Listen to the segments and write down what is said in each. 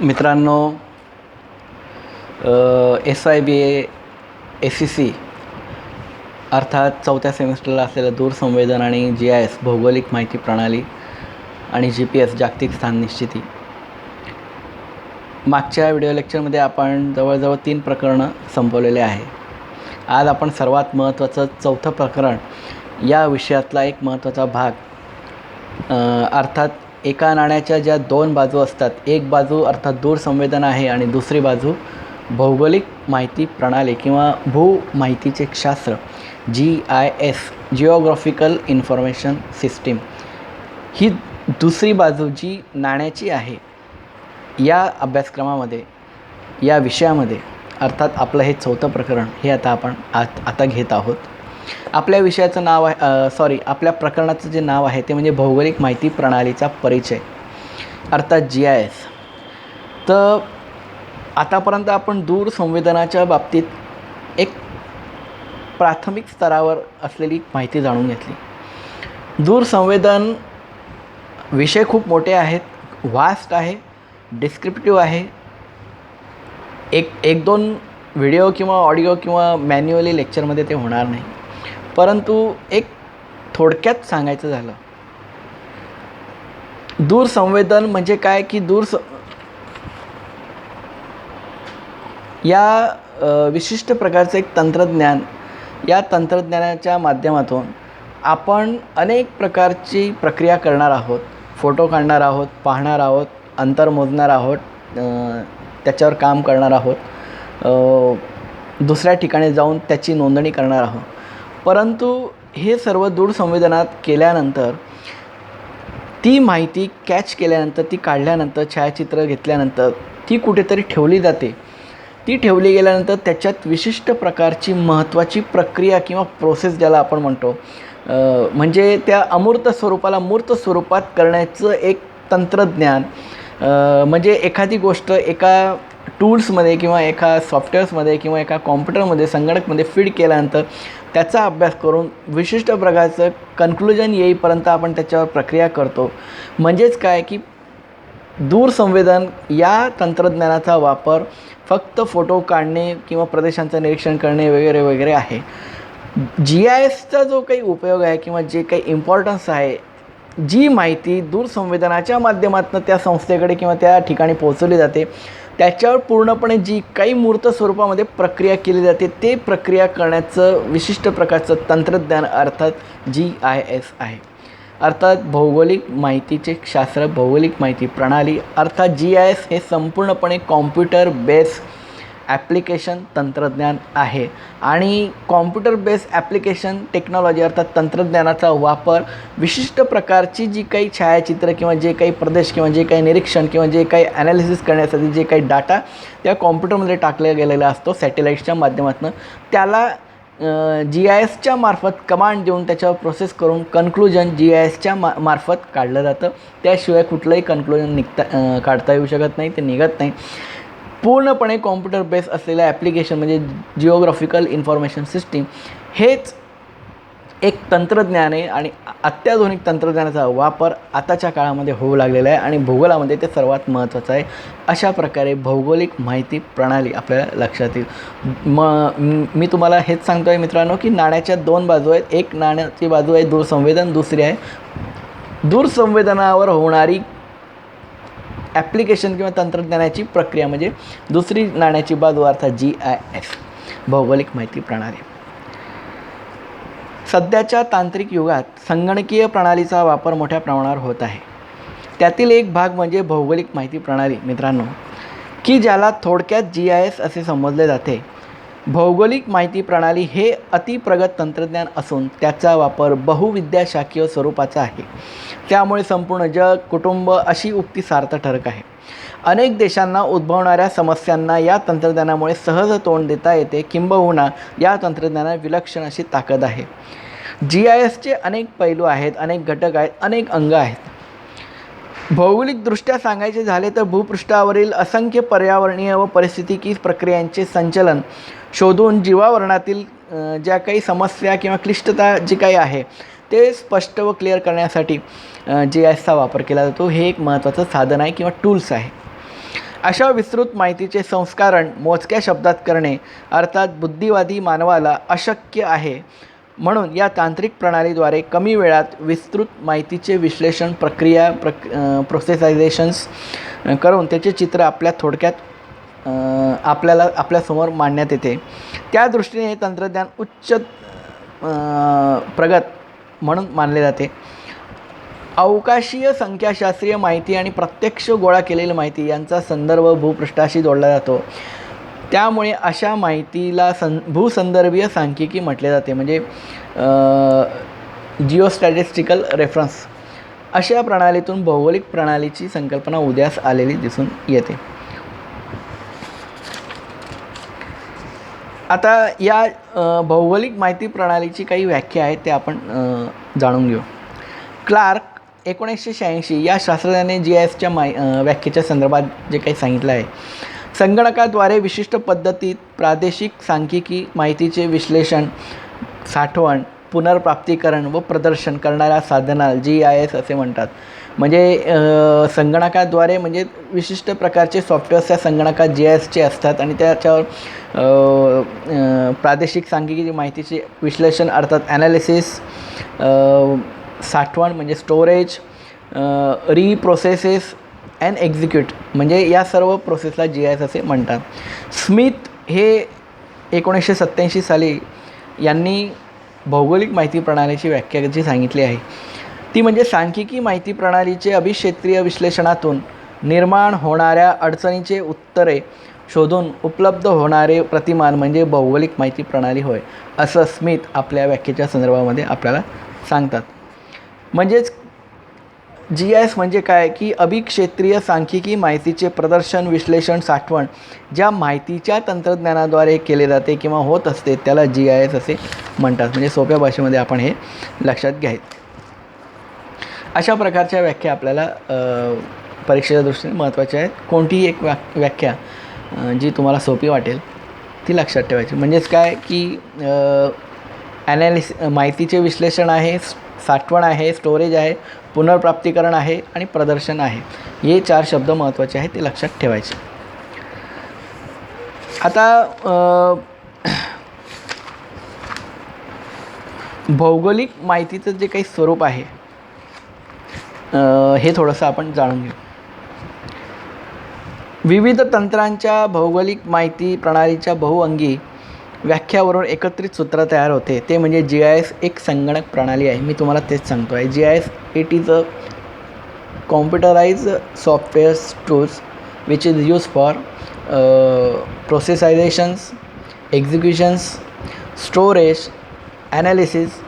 मित्रांनो, SIBA SEC अर्थात चौथ्या सेमिस्टरला असलेलं दूरसंवेदन आणि GIS भौगोलिक माहिती प्रणाली आणि GPS जागतिक स्थान निश्चिती. मागच्या व्हिडिओ लेक्चरमध्ये आपण जवळजवळ 3 प्रकरणं संपवलेले आहे. आज आपण सर्वात महत्त्वाचं चौथं प्रकरण या विषयातला एक महत्त्वाचा भाग, अर्थात एका नाण्याच्या ज्या 2 बाजू असतात, एक बाजू अर्थात दूरसंवेदन आहे आणि दुसरी बाजू भौगोलिक माहिती प्रणाली किंवा भूमाहितीचे शास्त्र GIS जिओग्राफिकल इन्फॉर्मेशन सिस्टीम. ही दुसरी बाजू जी नाण्याची आहे, या अभ्यासक्रमामध्ये या विषयामध्ये अर्थात आपलं हे चौथं प्रकरण हे आपण आता घेत आहोत. आपल्या विषयाचं नाव आहे आपल्या प्रकरणाचं जे नाव आहे ते म्हणजे भौगोलिक माहिती प्रणालीचा परिचय अर्थात GIS. तर आतापर्यंत आपण दूरसंवेदनाच्या बाबतीत एक प्राथमिक स्तरावर असलेली माहिती जाणून घेतली. दूरसंवेदन विषय खूप मोठे आहेत, व्हास्ट आहे, डिस्क्रिप्टिव्ह आहे. एक दोन व्हिडिओ किंवा ऑडिओ किंवा मॅन्युअली लेक्चरमध्ये ते होणार नाही, परंतु एक थोडक्यात सांगायचं झालं, दूरसंवेदन म्हणजे काय की या विशिष्ट प्रकारचं एक तंत्रज्ञान, या तंत्रज्ञानाच्या माध्यमातून आपण अनेक प्रकारची प्रक्रिया करणार आहोत. फोटो काढणार आहोत, पाहणार आहोत, अंतर मोजणार आहोत, त्याच्यावर काम करणार आहोत, दुसऱ्या ठिकाणी जाऊन त्याची नोंदणी करणार आहोत. परंतु हे सर्व दूरसंवेदनात केल्यानंतर, ती माहिती कॅच केल्यानंतर, ती काढल्यानंतर, छायाचित्र घेतल्यानंतर ती कुठेतरी ठेवली जाते. ती ठेवली गेल्यानंतर त्याच्यात विशिष्ट प्रकारची महत्त्वाची प्रक्रिया किंवा प्रोसेस ज्याला आपण म्हणतो, म्हणजे त्या अमूर्त स्वरूपाला मूर्त स्वरूपात करण्याचं एक तंत्रज्ञान. म्हणजे एखादी गोष्ट एका टूल्समध्ये किंवा एका सॉफ्टवेअर्समध्ये किंवा एका कॉम्प्युटरमध्ये, संगणकमध्ये फीड केल्यानंतर त्याचा अभ्यास करून विशिष्ट प्रकारचं कन्क्लुजन येईपर्यंत आपण त्याच्यावर प्रक्रिया करतो. म्हणजेच काय की दूरसंवेदन या तंत्रज्ञानाचा वापर फक्त फोटो काढणे किंवा प्रदेशांचं निरीक्षण करणे वगैरे वगैरे आहे. GISचा जो काही उपयोग आहे किंवा जे काही इम्पॉर्टन्स आहे, जी माहिती दूरसंवेदनाच्या माध्यमातून त्या संस्थेकडे किंवा त्या ठिकाणी पोहोचवली जाते, त्याच्यावर पूर्णपणे जी काही मूर्त स्वरूपामध्ये प्रक्रिया केली जाते, ते प्रक्रिया करण्याचं विशिष्ट प्रकारचं तंत्रज्ञान अर्थात GIS आहे. अर्थात भौगोलिक माहितीचे शास्त्र, भौगोलिक माहिती प्रणाली अर्थात GIS हे संपूर्णपणे कॉम्प्युटर बेस ॲप्लिकेशन तंत्रज्ञान आहे. आणि कॉम्प्युटर बेस ॲप्लिकेशन टेक्नॉलॉजी अर्थात तंत्रज्ञानाचा वापर विशिष्ट प्रकारची जी काही छायाचित्र किंवा जे काही प्रदेश किंवा जे काही निरीक्षण किंवा जे काही ॲनालिसिस करण्यासाठी जे काही डाटा त्या कॉम्प्युटरमध्ये टाकला गेलेला असतो सॅटेलाईट्सच्या माध्यमातून, त्याला GISच्या मार्फत कमांड देऊन त्याच्यावर प्रोसेस करून कन्क्लुजन GISच्या मार्फत काढलं जातं. त्याशिवाय कुठलंही कन्क्लुजन काढता येऊ शकत नाही, ते निघत नाही. पूर्णपणे कॉम्प्युटर बेस असलेलं ॲप्लिकेशन म्हणजे जिओग्राफिकल इन्फॉर्मेशन सिस्टीम हेच एक तंत्रज्ञान आहे आणि अत्याधुनिक तंत्रज्ञानाचा वापर आताच्या काळामध्ये होऊ लागलेला आहे आणि भूगोलामध्ये ते सर्वात महत्त्वाचं आहे. अशा प्रकारे भौगोलिक माहिती प्रणाली आपल्याला लक्षात येईल. मी तुम्हाला हेच सांगतो आहे मित्रांनो की नाण्याच्या 2 बाजू आहेत. एक नाण्याची बाजू आहे दूरसंवेदन, दुसरी आहे दूरसंवेदनावर होणारी ॲप्लिकेशन किंवा तंत्रज्ञानाची प्रक्रिया, म्हणजे दुसरी नाण्याची बाजू अर्थात GIS भौगोलिक माहिती प्रणाली. सध्याच्या तांत्रिक युगात संगणकीय प्रणालीचा वापर मोठ्या प्रमाणावर होत आहे. त्यातील एक भाग म्हणजे भौगोलिक माहिती प्रणाली मित्रांनो, की ज्याला थोडक्यात GIS असे संबोधले जाते. भौगोलिक माहिती प्रणाली हे अतिप्रगत तंत्रज्ञान असून त्याचा वापर बहुविद्याशाखीय स्वरूपाचा आहे. त्यामुळे संपूर्ण जग, कुटुंब अशी उक्ती सार्थ ठरत आहे. अनेक देशांना उद्भवणाऱ्या समस्यांना या तंत्रज्ञानामुळे सहज तोंड देता येते. किंबहुना या तंत्रज्ञानात विलक्षण अशी ताकद आहे. GISचे अनेक पैलू आहेत, अनेक घटक आहेत, अनेक अंग आहेत. भौगोलिकदृष्ट्या सांगायचे झाले तर भूपृष्ठावरील असंख्य पर्यावरणीय व पारिस्थितिकी प्रक्रियांचे संचलन शोधून जीवावरणातील ज्या काही समस्या किंवा क्लिष्टता जी काही आहे ते स्पष्ट व क्लिअर करण्यासाठी GISचा वापर केला जातो. हे एक महत्त्वाचं साधन आहे किंवा टूल्स आहे. अशा विस्तृत माहितीचे संस्करण मोजक्या शब्दात करणे अर्थात बुद्धिवादी मानवाला अशक्य आहे. म्हणून या तांत्रिक प्रणालीद्वारे कमी वेळात विस्तृत माहितीचे विश्लेषण प्रोसेसायझेशन्स करून त्याचे चित्र आपल्याला आपल्यासमोर मांडण्यात येते. त्या दृष्टीने हे तंत्रज्ञान उच्च प्रगत म्हणून मानले जाते. अवकाशीय संख्याशास्त्रीय माहिती आणि प्रत्यक्ष गोळा केलेली माहिती यांचा संदर्भ भूपृष्ठाशी जोडला जातो. त्यामुळे अशा माहितीला भूसंदर्भीय सांख्यिकी म्हटले जाते, म्हणजे जिओस्टॅटिस्टिकल रेफरन्स. अशा प्रणालीतून भौगोलिक प्रणालीची संकल्पना उदयास आलेली दिसून येते. आता या भौगोलिक माहिती प्रणालीची काही व्याख्या आहेत ते आपण जाणून घेऊ. क्लार्क 1986 या शास्त्रज्ञाने GISच्या व्याख्येच्या संदर्भात जे काही सांगितलं आहे, संगणकाद्वारे विशिष्ट पद्धतीत प्रादेशिक सांख्यिकी माहितीचे विश्लेषण, साठवण, पुनर्प्राप्तीकरण व प्रदर्शन करणाऱ्या साधनाला GIS असे म्हणतात. म्हणजे संगणकाद्वारे म्हणजे विशिष्ट प्रकारचे सॉफ्टवेअर्स त्या संगणकात GISचे असतात आणि त्याच्यावर प्रादेशिक सांख्यिकी माहितीचे विश्लेषण अर्थात ॲनालिसिस, साठवण म्हणजे स्टोरेज, रिप्रोसेसेस अँड एक्झिक्यूट म्हणजे या सर्व प्रोसेसला GIS असे म्हणतात. स्मिथ हे 1987 साली यांनी भौगोलिक माहिती प्रणालीची व्याख्या जी सांगितली आहे ती म्हणजे सांख्यिकी माहिती प्रणालीचे अभिक्षेत्रीय विश्लेषणातून निर्माण होणाऱ्या अडचणीचे उत्तरे शोधून उपलब्ध होणारे प्रतिमान म्हणजे भौगोलिक माहिती प्रणाली होय, असं स्मिथ आपल्या व्याख्येच्या संदर्भामध्ये आपल्याला सांगतात. म्हणजेच GIS म्हणजे काय की अभिक्षेत्रीय सांख्यिकी माहितीचे प्रदर्शन, विश्लेषण, साठवण ज्या माहितीच्या तंत्रज्ञानाद्वारे केले जाते किंवा होत असते त्याला GIS असे म्हणतात. म्हणजे सोप्या भाषेमध्ये आपण हे लक्षात घ्यायचं. अशा प्रकारच्या व्याख्या आपल्याला परीक्षेच्या दृष्टीने महत्त्वाच्या आहेत. कोणतीही एक व्याख्या जी तुम्हाला सोपी वाटेल ती लक्षात ठेवायची. म्हणजेच काय की माहितीचे विश्लेषण आहे, साठवण आहे, स्टोरेज आहे, पुनर्प्राप्तीकरण आहे आणि प्रदर्शन आहे. हे 4 शब्द महत्त्वाचे आहेत, ते लक्षात ठेवायचे. आता भौगोलिक माहितीचं जे काही स्वरूप आहे हे थोडंसं आपण जाणून घेऊ. विविध तंत्रांच्या भौगोलिक माहिती प्रणालीच्या बहुअंगी व्याख्यावरून एकत्रित सूत्र तयार होते, ते म्हणजे GIS एक संगणक प्रणाली आहे. मी तुम्हाला तेच सांगतो आहे. GIS it is a computerised software tools which is use for processizations, executions, storage, analysis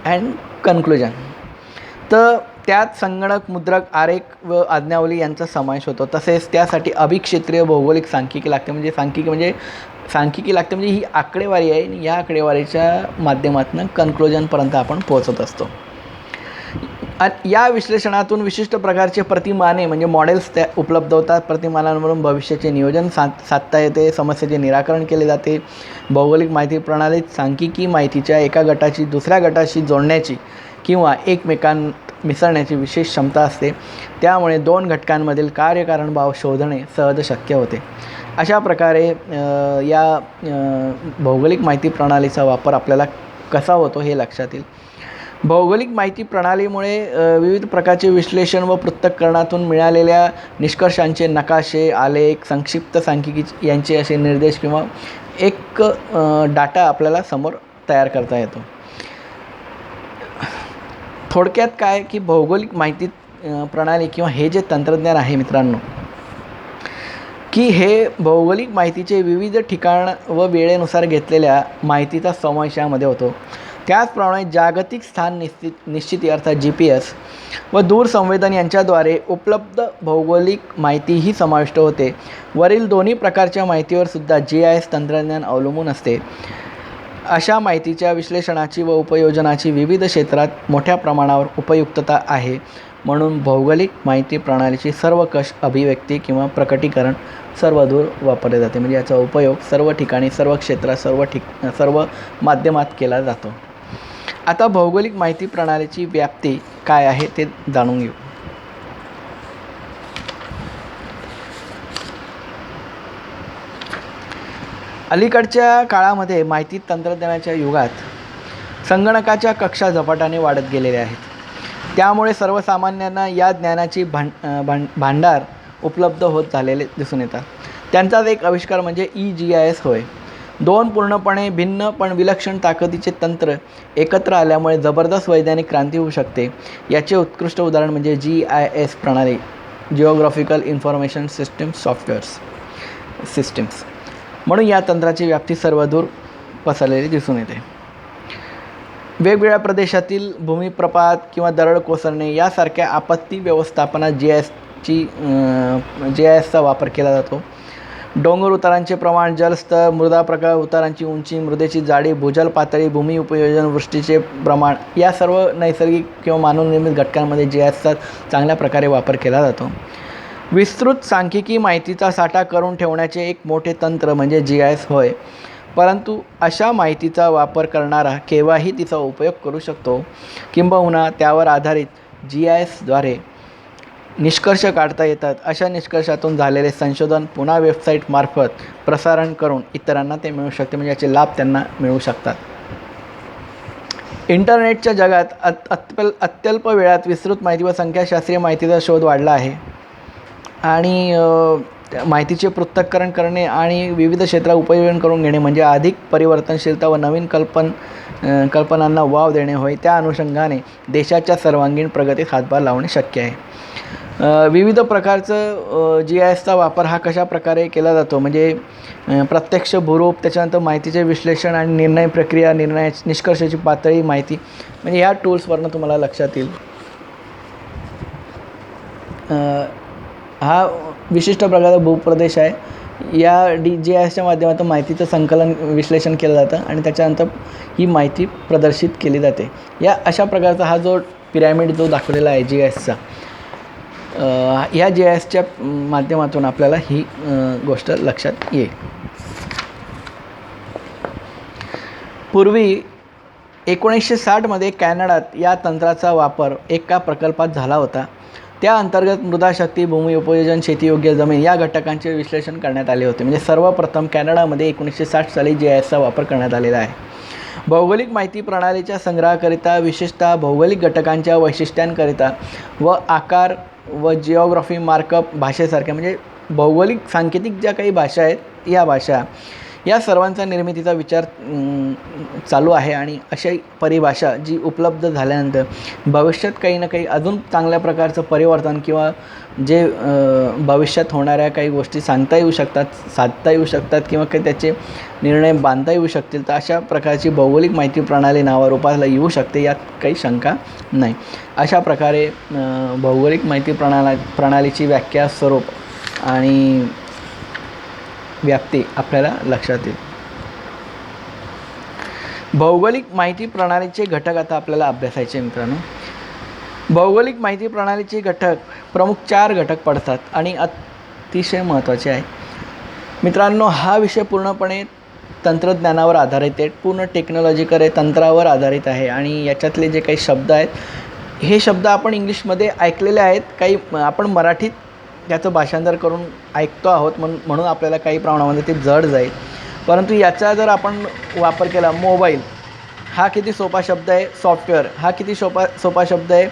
and conclusion. तर त्यात संगणक, मुद्रक, आरेख व आज्ञावली यांचा समावेश होतो. तसेच त्यासाठी अभिक्षेत्रीय भौगोलिक सांख्यिकी लागते. म्हणजे सांख्यिकी लागते म्हणजे ही आकडेवारी आहे आणि या आकडेवारीच्या माध्यमातून कन्क्लुजनपर्यंत आपण पोहोचत असतो. या विश्लेषणातून विशिष्ट प्रकारचे प्रतिमाने म्हणजे मॉडेल्स त्या उपलब्ध होतात. प्रतिमानांवरून भविष्याचे नियोजन साधता येते, समस्येचे निराकरण केले जाते. भौगोलिक माहिती प्रणालीत सांख्यिकी माहितीच्या एका गटाची दुसऱ्या गटाशी जोडण्याची किंवा एकमेकांत मिसळण्याची विशेष क्षमता असते. त्यामुळे 2 घटकांमधील कार्यकारणभाव शोधणे सहज शक्य होते. अशा प्रकारे या भौगोलिक माहिती प्रणालीचा वापर आपल्याला कसा होतो हे लक्षात येईल. भौगोलिक माहिती प्रणालीमुळे विविध प्रकारचे विश्लेषण व पृथक्करणातून मिळालेल्या निष्कर्षांचे नकाशे, आलेख, संक्षिप्त सांख्यिकी यांचे असे निर्देश किंवा एक डाटा आपल्याला समोर तयार करता येतो. थोडक्यात काय की भौगोलिक माहिती प्रणाली किंवा हे जे तंत्रज्ञान आहे मित्रांनो, की हे भौगोलिक माहितीचे विविध ठिकाण व वेळेनुसार घेतलेल्या माहितीचा समावेश यामध्ये होतो. त्याचप्रमाणे जागतिक स्थान निश्चिती अर्थात GPS व दूरसंवेदन यांच्याद्वारे उपलब्ध भौगोलिक माहितीही समाविष्ट होते. वरील दोन्ही प्रकारच्या माहितीवर सुद्धा GIS तंत्रज्ञान अवलंबून असते. अशा माहितीच्या विश्लेषणाची व उपयोजनाची विविध क्षेत्रात मोठ्या प्रमाणावर उपयुक्तता आहे. म्हणून भौगोलिक माहिती प्रणालीची सर्वकष अभिव्यक्ती किंवा प्रकटीकरण सर्वदूर वापरले जाते. म्हणजे याचा उपयोग सर्व ठिकाणी, सर्व क्षेत्रात, सर्व माध्यमात केला जातो. आता भौगोलिक माहिती प्रणालीची व्याप्ती काय आहे ते जाणून घेऊ. अलीकडच्या काळामध्ये माहिती तंत्रज्ञानाच्या युगात संगणकाच्या कक्षा झपाट्याने वाढत गेलेल्या आहेत. त्यामुळे सर्वसामान्यांना या ज्ञानाची भांडार उपलब्ध होत झालेले दिसून येतात. त्यांचाच एक आविष्कार म्हणजे EGIS होय. दोन पूर्णपणे भिन्न पण विलक्षण ताकदीचे तंत्र एकत्र आल्यामुळे जबरदस्त वैज्ञानिक क्रांती होऊ शकते. याचे उत्कृष्ट उदाहरण म्हणजे GIS प्रणाली, जिओग्राफिकल इन्फॉर्मेशन सिस्टिम्स. म्हणून या तंत्राची व्याप्ती सर्वदूर पसरलेली दिसून येते. वेगवेगळ्या प्रदेशातील भूमिप्रपात किंवा दरड कोसळणे यासारख्या आपत्ती व्यवस्थापनात GISचा वापर केला जातो. डोंगर उतारांचे प्रमाण, जलस्तर, मृदा प्रकार, उतारांची उंची, मृदेची जाडी, भूजल पातळी, भूमी उपयोजन, वृष्टीचे प्रमाण या सर्व नैसर्गिक किंवा मानवनिर्मित घटकांमध्ये GISचा चांगल्या प्रकारे वापर केला जातो. विस्तृत सांख्यिकी माहितीचा साठा करून ठेवण्याचे एक मोठे तंत्र म्हणजे GIS होय. परंतु अशा माहितीचा वापर करणारा केव्हाही तिचा उपयोग करू शकतो. किंबहुना त्यावर आधारित GISद्वारे निष्कर्ष काढता येतात. अशा निष्कर्षातून झालेले संशोधन पुन्हा वेबसाईटमार्फत प्रसारण करून इतरांना ते मिळू शकते, म्हणजे याचे लाभ त्यांना मिळू शकतात. इंटरनेटच्या जगात अत्यल्प वेळात विस्तृत माहिती व संख्याशास्त्रीय माहितीचा शोध वाढला आहे आणि माहितीचे पृथक्करण करणे आणि विविध क्षेत्रात उपयोजन करून घेणे म्हणजे अधिक परिवर्तनशीलता व नवीन कल्पनांना वाव देणे होय. त्या अनुषंगाने देशाच्या सर्वांगीण प्रगतीत हातभार लावणे शक्य आहे. विविध प्रकारचं GISचा वापर हा कशा प्रकारे केला जातो म्हणजे प्रत्यक्ष भूरूप, त्याच्यानंतर माहितीचे विश्लेषण आणि निर्णय प्रक्रिया, निष्कर्षाची पातळी माहिती, म्हणजे ह्या टूल्सवरनं तुम्हाला लक्षात येईल. हा विशिष्ट प्रकारचा भूप्रदेश आहे. या GISच्या माध्यमातून माहितीचं संकलन, विश्लेषण केलं जातं आणि त्याच्यानंतर ही माहिती प्रदर्शित केली जाते. या अशा प्रकारचा हा जो पिरॅमिड जो दाखवलेला आहे GISचा, या GISच्या माध्यमातून आपल्याला ही गोष्ट लक्षात येईल. पूर्वी 1960मध्ये कॅनडात या तंत्राचा वापर एका प्रकल्पात झाला होता. त्या अंतर्गत मृदाशक्ती, भूमी उपयोजन, शेतीयोग्य जमीन या घटकांचे विश्लेषण करण्यात आले होते. म्हणजे सर्वप्रथम कॅनडामध्ये 1960 साली GISचा वापर करण्यात आलेला आहे. भौगोलिक माहिती प्रणालीच्या संग्रहाकरिता, विशेषतः भौगोलिक घटकांच्या वैशिष्ट्यांकरिता व आकार व जिओग्राफी मार्कअप भाषेसारख्या, म्हणजे भौगोलिक सांकेतिक ज्या काही भाषा आहेत या भाषा या सर्वांचा निर्मितीचा विचार चालू आहे. आणि अशा परिभाषा जी उपलब्ध झाल्यानंतर भविष्यात काही ना काही अजून चांगल्या प्रकारचं परिवर्तन किंवा जे भविष्यात होणाऱ्या काही गोष्टी सांगता येऊ शकतात, साधता येऊ शकतात किंवा काही त्याचे निर्णय बांधता येऊ शकतील, तर अशा प्रकारची भौगोलिक माहिती प्रणाली नावारूपाला येऊ शकते, यात काही शंका नाही. अशा प्रकारे भौगोलिक माहिती प्रणालीची व्याख्या, स्वरूप आणि व्याप्ती आपल्याला लक्षात येईल. भौगोलिक माहिती प्रणालीचे घटक आता आपल्याला अभ्यासायचे मित्रांनो. भौगोलिक माहिती प्रणालीचे घटक प्रमुख 4 घटक पडतात आणि अतिशय महत्त्वाचे आहे मित्रांनो. हा विषय पूर्णपणे तंत्रज्ञानावर आधारित आहे, पूर्ण टेक्नॉलॉजिकल आहे, तंत्रावर आधारित आहे. आणि याच्यातले जे काही शब्द आहेत हे शब्द आपण इंग्लिशमध्ये ऐकलेले आहेत, काही आपण मराठीत त्याचं भाषांतर करून ऐकतो आहोत, म्हणून आपल्याला काही प्रमाणामध्ये ते जड जाईल. परंतु याचा जर आपण वापर केला, मोबाईल हा किती सोपा शब्द आहे, सॉफ्टवेअर हा किती सोपा शब्द आहे,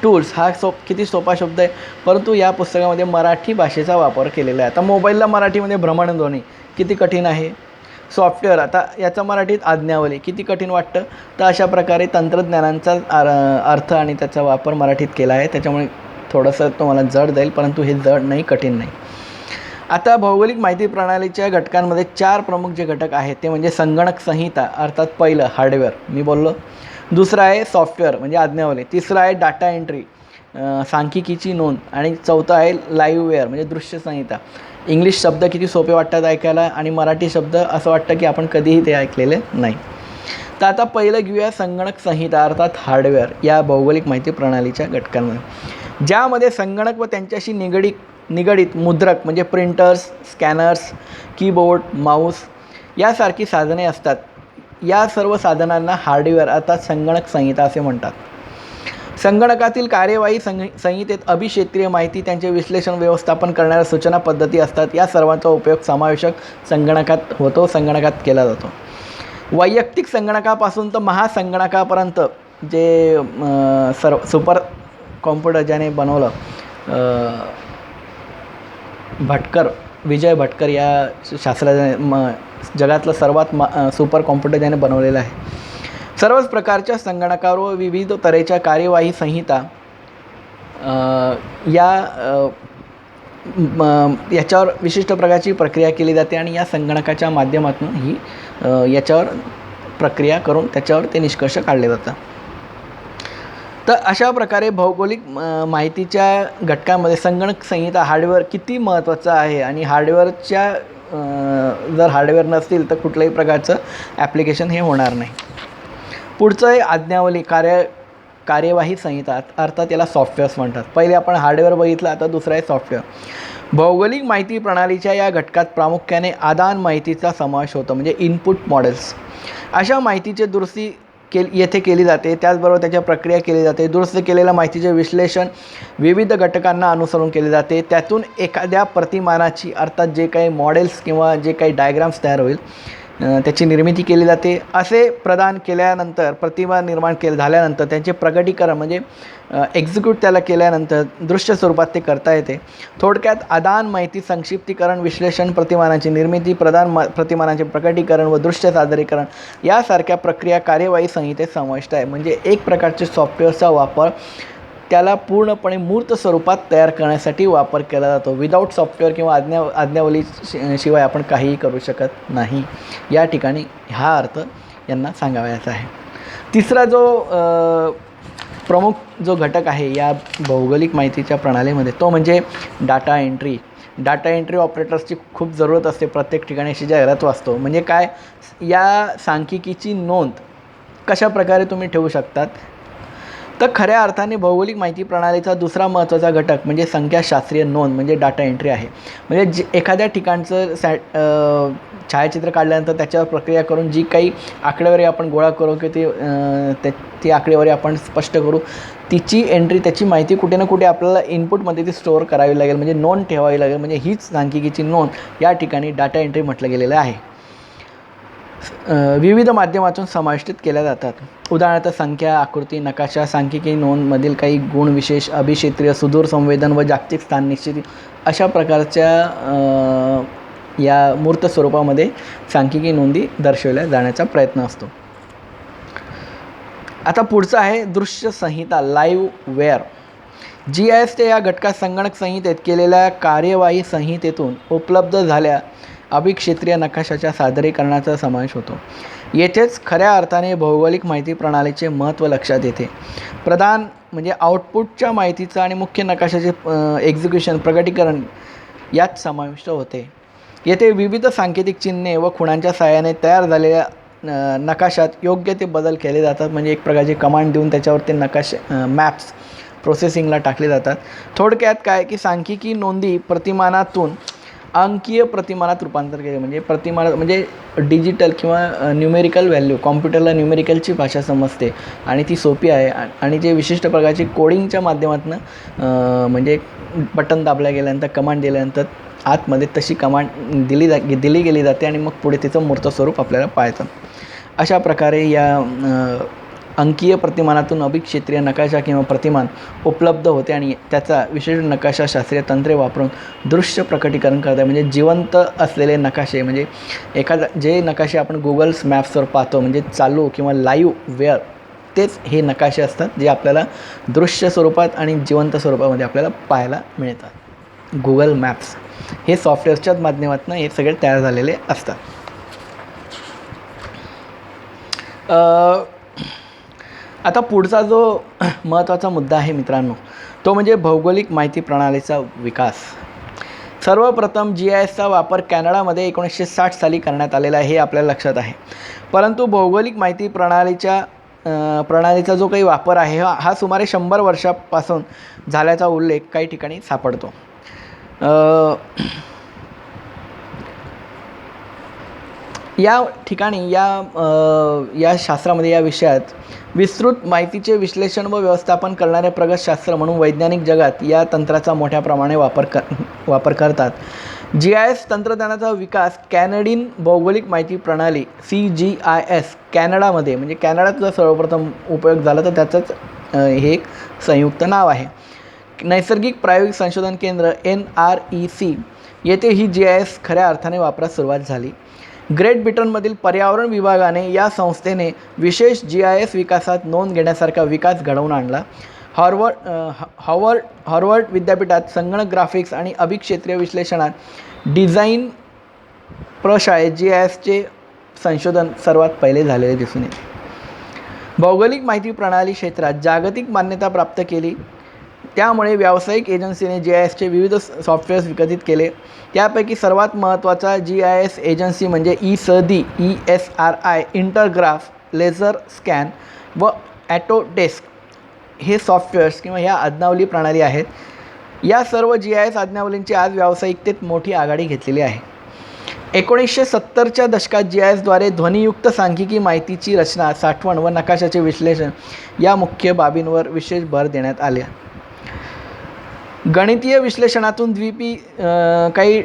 टूल्स हा किती सोपा शब्द आहे, परंतु या पुस्तकामध्ये मराठी भाषेचा वापर केलेला आहे. आता मोबाईलला मराठीमध्ये भ्रमणध्वनी किती कठीण आहे, सॉफ्टवेअर आता याचा मराठीत आज्ञावली किती कठीण वाटतं. तर अशा प्रकारे तंत्रज्ञानाचा अर्थ आणि त्याचा वापर मराठीत केला आहे, त्याच्यामुळे थोडंसं तुम्हाला जड जाईल, परंतु हे जड नाही, कठीण नाही. आता भौगोलिक माहिती प्रणालीच्या घटकांमध्ये 4 प्रमुख जे घटक आहेत ते म्हणजे संगणक संहिता, अर्थात पहिलं हार्डवेअर मी बोललो, दुसरं आहे सॉफ्टवेअर म्हणजे आज्ञावली, तिसरं आहे डाटा एंट्री सांख्यिकीची नोंद, आणि चौथं आहे लाईव्हवेअर म्हणजे दृश्य संहिता. इंग्लिश शब्द किती सोपे वाटतात ऐकायला आणि मराठी शब्द असं वाटतं की आपण कधीही ते ऐकलेले नाही. तर आता पहिलं घेऊया संगणक संहिता अर्थात हार्डवेअर या भौगोलिक माहिती प्रणालीच्या घटकांमध्ये, ज्यामध्ये संगणक व त्यांच्याशी निगडित मुद्रक म्हणजे प्रिंटर्स, स्कॅनर्स, कीबोर्ड, माऊस यासारखी साधने असतात. या सर्व साधनांना हार्डवेअर अर्थात संगणक संहिता असे म्हणतात. संगणकातील कार्यवाही संहितेत अभिक्षेत्रीय माहिती, त्यांचे विश्लेषण, व्यवस्थापन करणाऱ्या सूचना पद्धती असतात. या सर्वांचा उपयोग समावेशक संगणकात होतो, संगणकात केला जातो. वैयक्तिक संगणकापासून तर महासंगणकापर्यंत जे सुपर कॉम्प्युटर ज्याने बनवलं, विजय भटकर या शास्त्रज्ञाने जगातलं सर्वात सुपर कॉम्प्युटर ज्याने बनवलेलं आहे. सर्वच प्रकारच्या संगणकावर विविध तऱ्हेच्या कार्यवाही संहिता याच्यावर विशिष्ट प्रकारची प्रक्रिया केली जाते आणि या संगणकाच्या माध्यमातून ही याच्यावर प्रक्रिया करून त्याच्यावर ते निष्कर्ष काढले जातात. तर अशा प्रकारे भौगोलिक माहितीच्या घटकांमध्ये संगणक संहिता हार्डवेअर किती महत्त्वाचं आहे आणि हार्डवेअरच्या जर हार्डवेअर नसतील तर कुठल्याही प्रकारचं ॲप्लिकेशन हे होणार नाही. पुढचं आहे आज्ञावली कार्यवाही संहिता, अर्थात याला सॉफ्टवेअर्स म्हणतात. पहिले आपण हार्डवेअर बघितलं, आता दुसरं आहे सॉफ्टवेअर. भौगोलिक माहिती प्रणालीच्या या घटकात प्रामुख्याने आदान माहितीचा समावेश होतो, म्हणजे इनपुट मॉडेल्स. अशा माहितीचे दुरुस्ती येथे केली जाते, त्याचबरोबर त्याच्या प्रक्रिया केली जाते. दुरुस्त केलेल्या माहितीचे विश्लेषण विविध घटकांना अनुसरून केले जाते. त्यातून एखाद्या प्रतिमानाची, अर्थात जे काही मॉडेल्स किंवा जे काही डायग्राम्स तयार होईल त्याची निर्मिती केली जाते. असे प्रदान केल्यानंतर, प्रतिमा निर्माण झाल्यानंतर त्यांचे प्रगटीकरण म्हणजे एक्झिक्यूट त्याला केल्यानंतर दृश्य स्वरूपात ते करता येते. थोडक्यात आदान माहिती, संक्षिप्तीकरण, विश्लेषण, प्रतिमानांची निर्मिती, प्रतिमानांचे प्रकटीकरण व दृश्य सादरीकरण यासारख्या प्रक्रिया कार्यवाही संहितेत समाविष्ट आहे. म्हणजे एक प्रकारचे सॉफ्टवेअरचा वापर त्याला पूर्णपणे मूर्त स्वरूपात तयार करण्यासाठी वापर केला जातो. विदाऊट सॉफ्टवेअर किंवा आज्ञावली शिवाय आपण काहीही करू शकत नाही. या ठिकाणी हा अर्थ यांना सांगावयाचा आहे. तिसरा जो प्रमुख जो घटक आहे या भौगोलिक माहितीच्या प्रणालीमध्ये तो म्हणजे डाटा एंट्री. डाटा एंट्री ऑपरेटर्सची खूप जरूरत असते प्रत्येक ठिकाणी, अशी जाहिरात वाचतो. म्हणजे काय, या सांख्यिकीची नोंद कशा प्रकारे तुम्ही ठेवू शकतात. तर खऱ्या अर्थाने भौगोलिक माहिती प्रणालीचा दुसरा महत्त्वाचा घटक म्हणजे संख्याशास्त्रीय नोंद म्हणजे डाटा एंट्री आहे. म्हणजे एखाद्या ठिकाणचं छायाचित्र काढल्यानंतर त्याच्यावर प्रक्रिया करून जी काही आकडेवारी आपण गोळा करू की ती आकडेवारी आपण स्पष्ट करू, तिची एंट्री, त्याची माहिती कुठे ना कुठे आपल्याला इनपुटमध्ये ती स्टोअर करावी लागेल, म्हणजे नोंद ठेवावी लागेल. म्हणजे हीच सांख्यिकीची नोंद या ठिकाणी डाटा एंट्री म्हटलं गेलेलं आहे. विविध माध्यमातून समाविष्टित केल्या जातात. उदाहरणार्थ संख्या, आकृती, नकाशा, सांख्यिकी नोंदमधील काही गुण विशेष, अभिक्षेत्रीय, सुदूर संवेदन व जागतिक स्थान निश्चिती अशा प्रकारच्या या मूर्त स्वरूपामध्ये सांख्यिकी नोंदी दर्शवल्या जाण्याचा प्रयत्न असतो. आता पुढचं आहे दृश्य संहिता, लाईव्हवेअर. GISच्या या घटकात संगणक संहितेत केलेल्या कार्यवाही संहितेतून उपलब्ध झाल्या अभिक्षेत्रीय नकाशाच्या सादरीकरणाचा समावेश होतो. येथेच खऱ्या अर्थाने भौगोलिक माहिती प्रणालीचे महत्त्व लक्षात येते. प्रदान म्हणजे आउटपुटच्या माहितीचं आणि मुख्य नकाशाचे एक्झिक्युशन, प्रकटीकरण यात समाविष्ट होते. येथे विविध सांकेतिक चिन्हे व खुणांच्या सहाय्याने तयार झालेल्या नकाशात योग्य ते बदल केले जातात. म्हणजे एक प्रकारची कमांड देऊन त्याच्यावर ते नकाशे मॅप्स प्रोसेसिंगला टाकले जातात. थोडक्यात काय की सांख्यिकी नोंदी प्रतिमानातून अंकीय प्रतिमानात रूपांतर केले. म्हणजे म्हणजे डिजिटल किंवा न्यूमेरिकल व्हॅल्यू, कॉम्प्युटरला न्यूमेरिकलची भाषा समजते आणि ती सोपी आहे. आणि जे विशिष्ट प्रकारची कोडिंगच्या माध्यमातून म्हणजे बटन दाबल्या गेल्यानंतर, कमांड दिल्यानंतर आतमध्ये तशी कमांड दिली गेली जाते आणि मग पुढे तिचं मूर्त स्वरूप आपल्याला पाहायचं. अशा प्रकारे या अंकीय प्रतिमानातून अभिक्षेत्रीय नकाशा किंवा प्रतिमान उपलब्ध होते आणि त्याचा विशेष नकाशा शास्त्रीय तंत्रे वापरून दृश्य प्रकटीकरण करतात. म्हणजे जिवंत असलेले नकाशे, म्हणजे जे नकाशे आपण गुगल मॅप्सवर पाहतो म्हणजे चालू किंवा लाईव्ह वेअर, तेच हे नकाशे असतात जे आपल्याला दृश्य स्वरूपात आणि जिवंत स्वरूपामध्ये आपल्याला पाहायला मिळतात. गुगल मॅप्स हे सॉफ्टवेअरच्याच माध्यमातून हे सगळे तयार झालेले असतात. आता पुढचा जो महत्त्वाचा मुद्दा आहे मित्रांनो, तो म्हणजे भौगोलिक माहिती प्रणालीचा विकास. सर्वप्रथम GISचा वापर कॅनडामध्ये 1960 साली करण्यात आलेला आहे, हे आपल्याला लक्षात आहे. परंतु भौगोलिक माहिती प्रणालीचा जो काही वापर आहे हा सुमारे 100 वर्षापासून झाल्याचा उल्लेख काही ठिकाणी सापडतो. या ठिकाणी या शास्त्रामध्ये या विषयात विस्तृत माहितीचे विश्लेषण व व्यवस्थापन करणारे प्रगत शास्त्र म्हणून वैज्ञानिक जगात या तंत्राचा मोठ्या प्रमाणे वापर करतात. GIS तंत्रज्ञानाचा विकास कॅनडियन भौगोलिक माहिती प्रणाली CGIS कॅनडामध्ये, म्हणजे कॅनडात जर सर्वप्रथम उपयोग झाला तर त्याचंच हे एक संयुक्त नाव आहे. नैसर्गिक प्रायोगिक संशोधन केंद्र NREC येथे ही GIS खऱ्या अर्थाने वापरास सुरुवात झाली. ग्रेट ब्रिटनमधील पर्यावरण विभागाने या संस्थेने विशेष GIS विकासात नोंद घेण्यासारखा विकास घडवून आणला. हार्वर्ड विद्यापीठात संगणक ग्राफिक्स आणि अभिक्षेत्रीय विश्लेषणात डिझाईन प्रशाळेत GISचे संशोधन सर्वात पहिले झालेले दिसून येते. भौगोलिक माहिती प्रणाली क्षेत्रात जागतिक मान्यता प्राप्त केली. त्यामुळे व्यावसायिक एजन्सीने GISचे विविध सॉफ्टवेअर्स विकसित केले. त्यापैकी सर्वात महत्त्वाचा GIS एजन्सी म्हणजे ESRI इंटरग्राफ, लेझर स्कॅन व ऑटोडेस्क हे सॉफ्टवेअर्स किंवा ह्या आज्ञावली प्रणाली आहेत. या सर्व GIS आज्ञावलींची आज व्यावसायिकतेत मोठी आघाडी घेतलेली आहे. 1970च्या दशकात GISद्वारे ध्वनियुक्त सांख्यिकी माहितीची रचना, साठवण व नकाशाचे विश्लेषण या मुख्य बाबींवर विशेष भर देण्यात आला. गणितीय विश्लेषणातून काही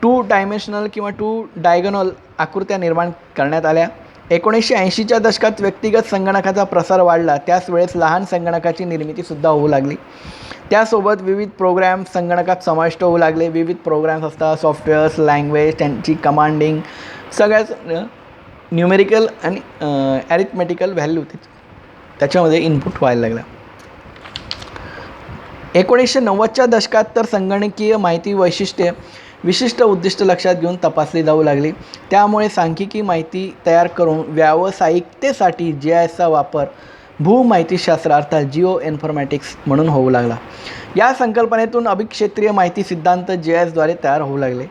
2 डायमेन्शनल किंवा 2 डायगोनल आकृत्या निर्माण करण्यात आल्या. 1980च्या दशकात व्यक्तिगत संगणकाचा प्रसार वाढला. त्याच वेळेस लहान संगणकाची निर्मितीसुद्धा होऊ लागली. त्यासोबत विविध प्रोग्रॅम संगणकात समाविष्ट होऊ लागले. विविध प्रोग्रॅम्स असतात, सॉफ्टवेअर्स, लँग्वेज, त्यांची कमांडिंग, सगळ्याच न्यूमेरिकल आणि ॲरिथमेटिकल व्हॅल्यू त्याच्यामध्ये इनपुट व्हायला लागला. 1990च्या दशकात तर संगणकीय माहिती वैशिष्ट्ये विशिष्ट उद्दिष्ट लक्षात घेऊन तपासली जाऊ लागली. त्यामुळे सांख्यिकी माहिती तयार करून व्यावसायिकतेसाठी GISचा वापर भूमाहितीशास्त्र अर्थात जिओ इन्फॉर्मॅटिक्स म्हणून होऊ लागला. या संकल्पनेतून अभिक्षेत्रीय माहिती सिद्धांत GISद्वारे तयार होऊ लागले.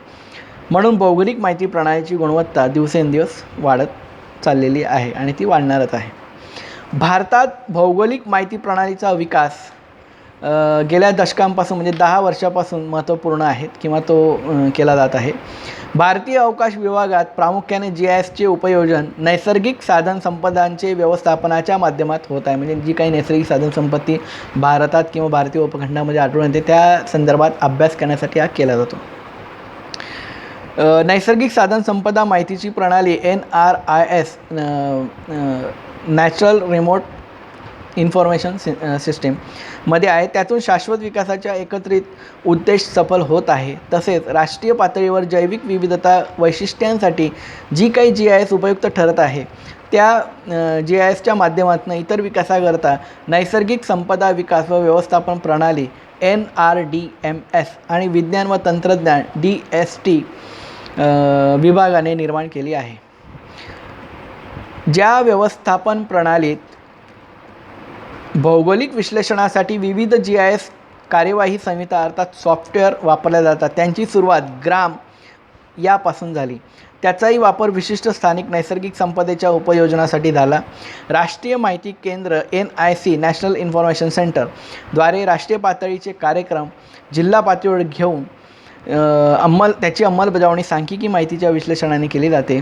म्हणून भौगोलिक माहिती प्रणालीची गुणवत्ता दिवसेंदिवस वाढत चाललेली आहे आणि ती वाढणारच आहे. भारतात भौगोलिक माहिती प्रणालीचा विकास गेल्या दशकांपासून म्हणजे 10 वर्षापासून महत्त्वपूर्ण आहेत किंवा तो केला जात आहे. भारतीय अवकाश विभागात प्रामुख्याने GISचे उपयोजन नैसर्गिक साधनसंपदांचे व्यवस्थापनाच्या माध्यमात होत आहे. म्हणजे जी काही नैसर्गिक साधनसंपत्ती भारतात किंवा भारतीय उपखंडामध्ये आढळून येते त्या संदर्भात अभ्यास करण्यासाठी हा केला जातो. नैसर्गिक साधनसंपदा माहितीची प्रणाली NRIS natural remote information system मध्ये आहे. त्यातून शाश्वत विकासाच्या एकत्रित उद्देश सफल होत आहे. तसेच राष्ट्रीय पातळीवर जैविक विविधता वैशिष्ट्यांसाठी जी काही GIS उपयुक्त ठरत आहे त्या GISच्या माध्यमातून इतर विकासाकरता नैसर्गिक संपदा विकास व व्यवस्थापन प्रणाली NRDMS आणि विज्ञान व तंत्रज्ञान DST विभागाने निर्माण केली आहे. ज्या व्यवस्थापन प्रणालीत भौगोलिक विश्लेषणासाठी विविध GIS कार्यवाही संहिता अर्थात सॉफ्टवेअर वापरल्या जातात त्यांची सुरुवात ग्राम यापासून झाली. त्याचाही वापर विशिष्ट स्थानिक नैसर्गिक संपदेच्या उपयोजनासाठी झाला. राष्ट्रीय माहिती केंद्र NIC नॅशनल इन्फॉर्मेशन सेंटर द्वारे राष्ट्रीय पातळीचे कार्यक्रम जिल्हा पातळीवर घेऊन त्याची अंमलबजावणी सांख्यिकी माहितीच्या विश्लेषणाने केली जाते.